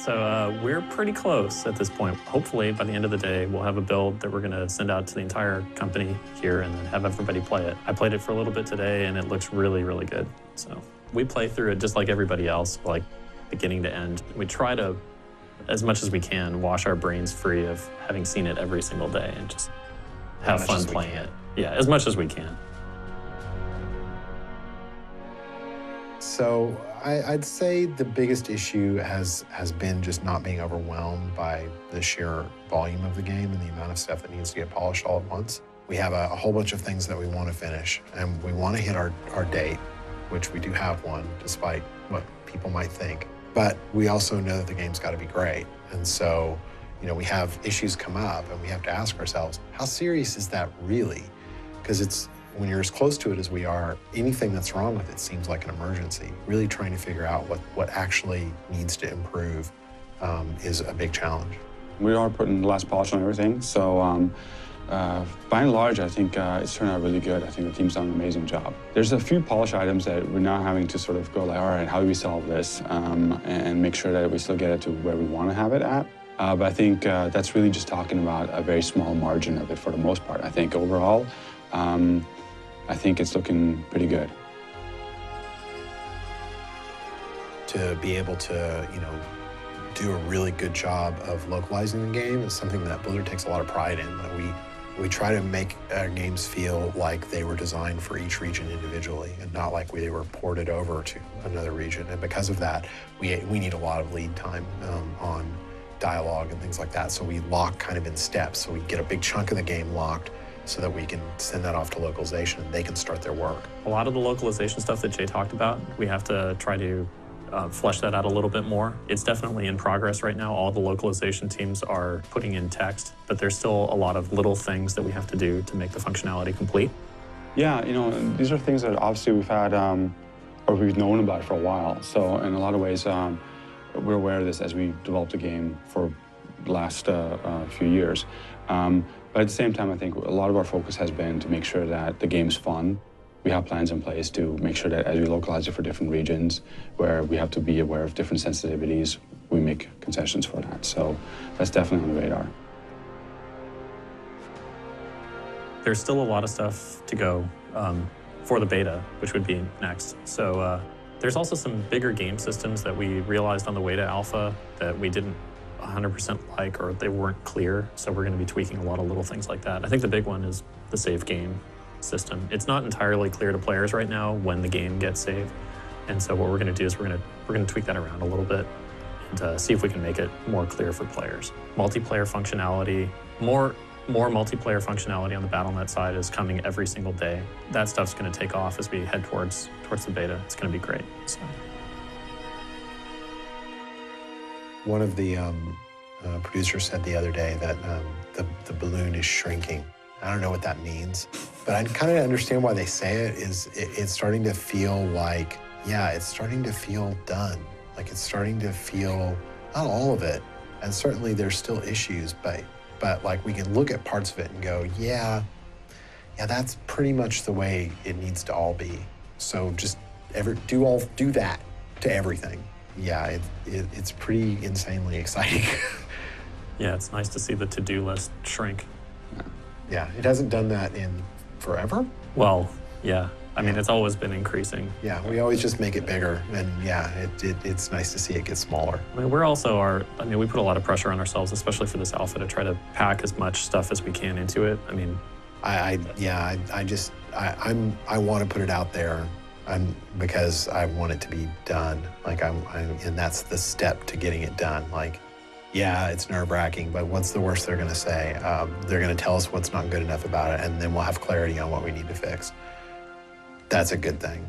So we're pretty close at this point. Hopefully, by the end of the day, we'll have a build that we're going to send out to the entire company here and then have everybody play it. I played it for a little bit today, and it looks really, really good. So we play through it just like everybody else, like beginning to end. We try to, as much as we can, wash our brains free of having seen it every single day and just have fun playing it. Yeah, as much as we can. So I'd say the biggest issue has been just not being overwhelmed by the sheer volume of the game and the amount of stuff that needs to get polished all at once. We have a whole bunch of things that we want to finish, and we want to hit our date, which we do have one, despite what people might think. But we also know that the game's got to be great. And so, you know, we have issues come up, and we have to ask ourselves, how serious is that really? Because when you're as close to it as we are, anything that's wrong with it seems like an emergency. Really trying to figure out what actually needs to improve is a big challenge. We are putting the last polish on everything, so by and large, I think it's turned out really good. I think the team's done an amazing job. There's a few polish items that we're now having to sort of go like, all right, how do we solve this? And make sure that we still get it to where we want to have it at. But I think that's really just talking about a very small margin of it for the most part. I think overall, I think it's looking pretty good. To be able to, you know, do a really good job of localizing the game is something that Blizzard takes a lot of pride in. That we try to make our games feel like they were designed for each region individually and not like they were ported over to another region. And because of that, we need a lot of lead time on dialogue and things like that. So we lock kind of in steps. So we get a big chunk of the game locked so that we can send that off to localization and they can start their work. A lot of the localization stuff that Jay talked about, we have to try to flesh that out a little bit more. It's definitely in progress right now. All the localization teams are putting in text, but there's still a lot of little things that we have to do to make the functionality complete. Yeah, you know, these are things that obviously we've had, or we've known about for a while. So in a lot of ways, we're aware of this as we developed the game for the last few years. But at the same time, I think a lot of our focus has been to make sure that the game's fun. We have plans in place to make sure that as we localize it for different regions, where we have to be aware of different sensitivities, we make concessions for that. So that's definitely on the radar. There's still a lot of stuff to go for the beta, which would be next. So there's also some bigger game systems that we realized on the way to alpha that we didn't 100% like, or they weren't clear. So we're going to be tweaking a lot of little things like that. I think the big one is the save game system. It's not entirely clear to players right now when the game gets saved. And so what we're going to do is we're going to tweak that around a little bit and see if we can make it more clear for players. Multiplayer functionality, more multiplayer functionality on the Battle.net side is coming every single day. That stuff's going to take off as we head towards the beta. It's going to be great. So. One of the producers said the other day that the balloon is shrinking. I don't know what that means, but I kind of understand why they say it. It's starting to feel like, yeah, it's starting to feel done. Like it's starting to feel, not all of it, and certainly there's still issues, but like we can look at parts of it and go, yeah, that's pretty much the way it needs to all be. So just do that to everything. Yeah, it's pretty insanely exciting. Yeah, it's nice to see the to-do list shrink. Yeah, it hasn't done that in forever. Well, yeah. I mean, it's always been increasing. Yeah, we always just make it bigger, and yeah, it's nice to see it get smaller. I mean, we put a lot of pressure on ourselves, especially for this alpha, to try to pack as much stuff as we can into it. I mean, I want to put it out there. Because I want it to be done. And that's the step to getting it done. Like, yeah, it's nerve-wracking, but what's the worst they're going to say? They're going to tell us what's not good enough about it, and then we'll have clarity on what we need to fix. That's a good thing.